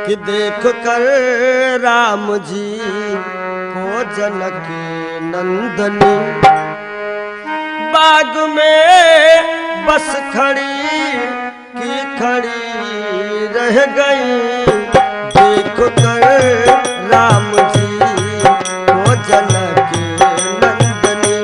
कि देख कर राम जी को जनक नंदनी बाग में बस खड़ी की खड़ी रह गई। देख कर राम जी को जनक नंदनी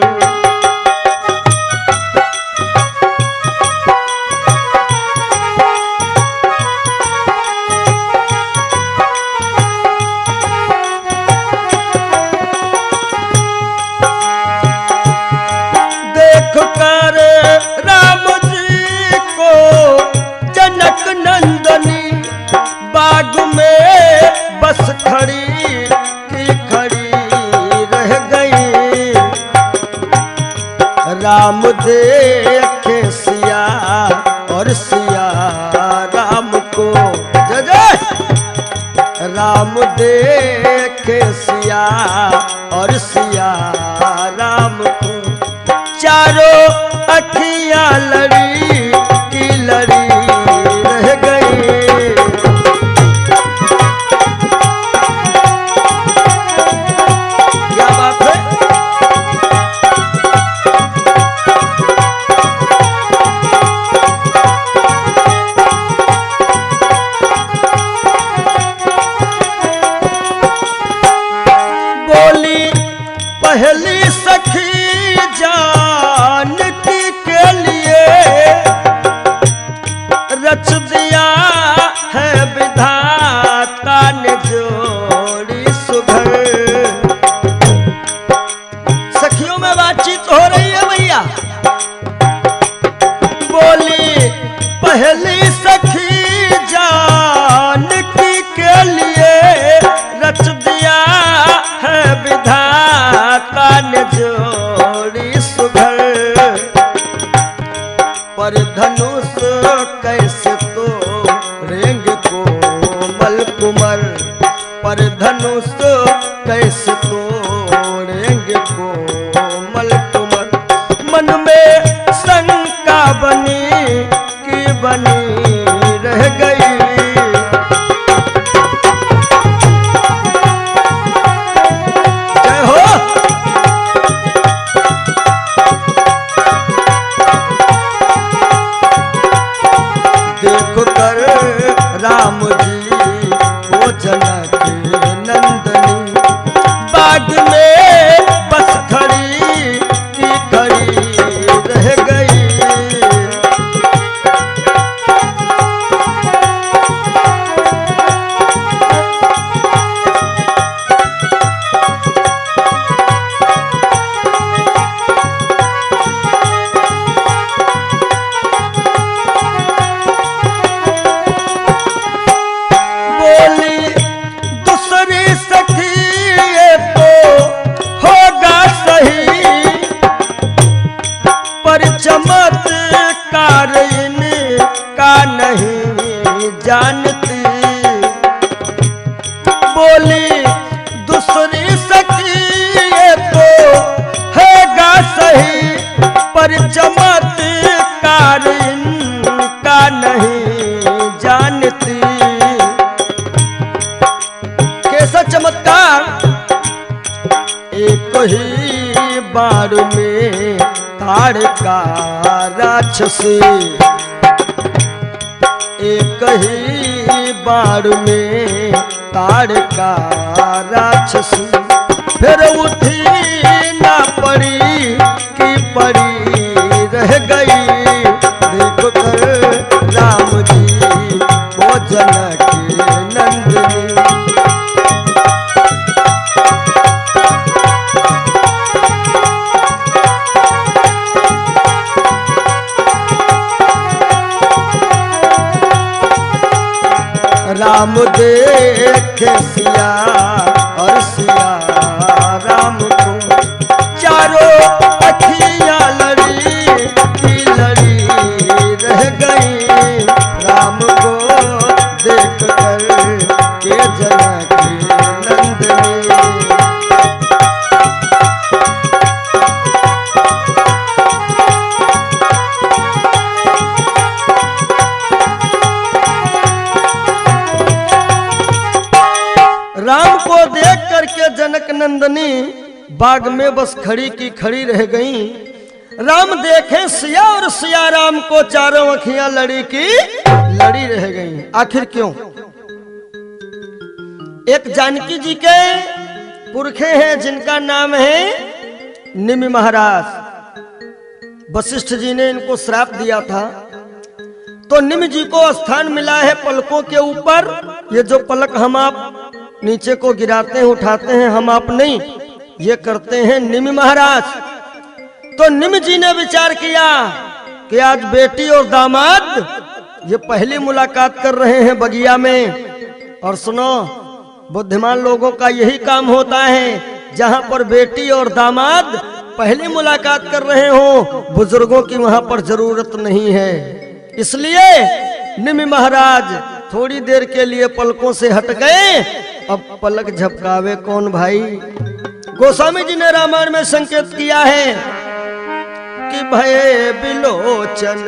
देख कर राम जी को जनक नंदनी बाग में बस खड़ी की खड़ी रह गई। राम देखे सिया और सिया राम को जय जय। राम देखे सिया और सिया राम को चारों अखियां लड़ी की लड़ी रह गई। क्या बात है। बोली पहली सखी जानकी के लिए रच दिया है विधाता ने जोड़ी सुघर। सखियों में बातचीत हो रही है भैया। बोली पहली सखी जानकी के लिए रच दिया है विधाता ने जोड़ी सुघर। पर धनुष कैसे तो रेंग कोमल कुमर। पर धनुष कैसे तो रेंग कोमल कुमर। मन में शंका बनी कि बनी रह गई। जय हो। देख कर राम जी को जनक नंदनी बाग में बस खड़ी की खड़ी रह गई। बोली दूसरी सखी ये तो होगा सही। पर चमत्कार इनका नहीं जानती। बोली दूसरी सखी ये तो होगा सही। पर चमत्कार इनका नहीं जानती। कैसा चमत्कार। एक ही बार में ताड़का राक्षसी। एक ही बार में ताड़का राक्षसी। फिर उठी ना पड़ी कि पड़ी रह गई। देख कर राम जी को जनक नंदनी राम देखे सिया और सिया राम को चारों अखियां लड़ी की लड़ी रह गई। राम को देख कर के जनक नंदनी जनक नंदनी बाग में बस खड़ी की खड़ी रह गई। राम देखे सिया और सिया राम को, चारों अखियां लड़ी की लड़ी रह गई। आखिर क्यों? एक जानकी जी के पुरखे हैं जिनका नाम है निमि महाराज। वशिष्ठ जी ने इनको श्राप दिया था, तो निमि जी को स्थान मिला है पलकों के ऊपर। ये जो पलक हम आप नीचे को गिराते हैं, उठाते हैं, हम आप नहीं, ये करते हैं निमि महाराज। तो निमि जी ने विचार किया कि आज बेटी और दामाद ये पहली मुलाकात कर रहे हैं बगिया में। और सुनो, बुद्धिमान लोगों का यही काम होता है, जहां पर बेटी और दामाद पहली मुलाकात कर रहे हो, बुजुर्गों की वहां पर जरूरत नहीं है। इसलिए निमि महाराज थोड़ी देर के लिए पलकों से हट गए। अब पलक झपकावे कौन भाई? गोस्वामी जी ने रामायण में संकेत किया है कि भय बिलोचन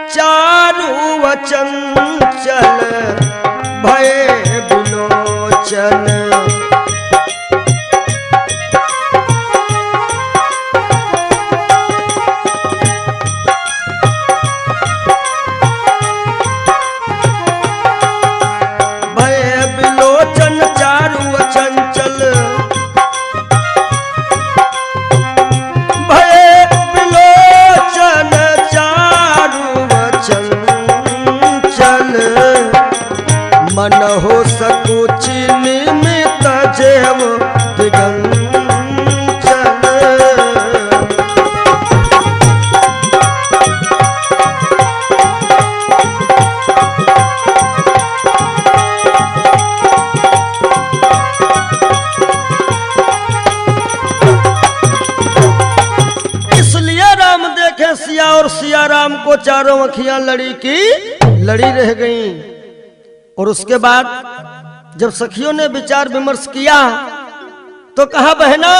चारु वचन चल, भय बिलोचन मन हो सकुचि निमित जेव दिगंचल। इसलिए राम देखे सिया और सिया राम को, चारों अखियां लड़ी की लड़ी रह गईं। और उसके बाद जब सखियों ने विचार विमर्श किया तो कहा, बहना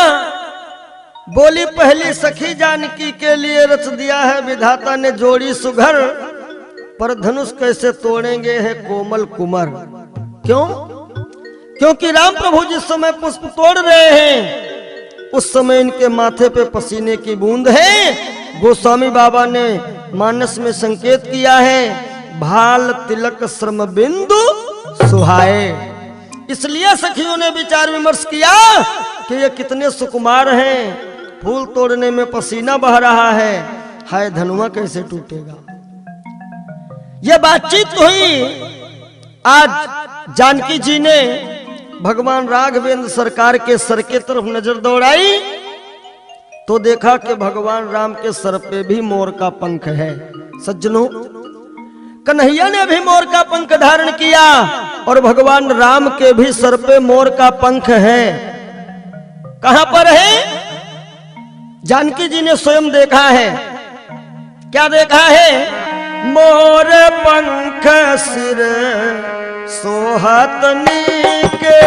बोली पहली सखी जानकी के लिए रच दिया है विधाता ने जोड़ी सुघर, पर धनुष कैसे तोड़ेंगे है कोमल कुमर। क्यों? क्योंकि राम प्रभु जिस समय पुष्प तोड़ रहे हैं उस समय इनके माथे पे पसीने की बूंद है। गोस्वामी बाबा ने मानस में संकेत किया है, भाल तिलक श्रम बिंदु सुहाए। इसलिए सखियों ने विचार विमर्श किया कि ये कितने सुकुमार हैं, फूल तोड़ने में पसीना बह रहा है, हाय धनुआ कैसे टूटेगा। ये बातचीत हुई। आज जानकी जी ने भगवान राघवेंद्र सरकार के सर के तरफ नजर दौड़ाई तो देखा कि भगवान राम के सर पे भी मोर का पंख है। सज्जनों, कन्हैया ने भी मोर का पंख धारण किया और भगवान राम के भी सर पे मोर का पंख है। कहां पर है? जानकी जी ने स्वयं देखा है। क्या देखा है? मोर पंख सिर सोहत नीके,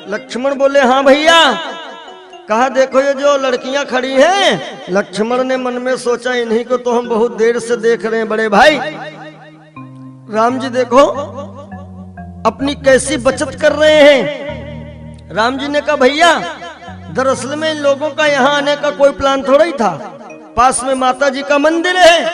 लक्ष्मण बोले हाँ भैया। कहा देखो ये जो लड़कियां खड़ी हैं, लक्ष्मण ने मन में सोचा इन्हीं को तो हम बहुत देर से देख रहे हैं बड़े भाई। राम जी देखो अपनी कैसी बचत कर रहे हैं। राम जी ने कहा भैया दरअसल में इन लोगों का यहाँ आने का कोई प्लान थोड़ा ही था, पास में माता जी का मंदिर है,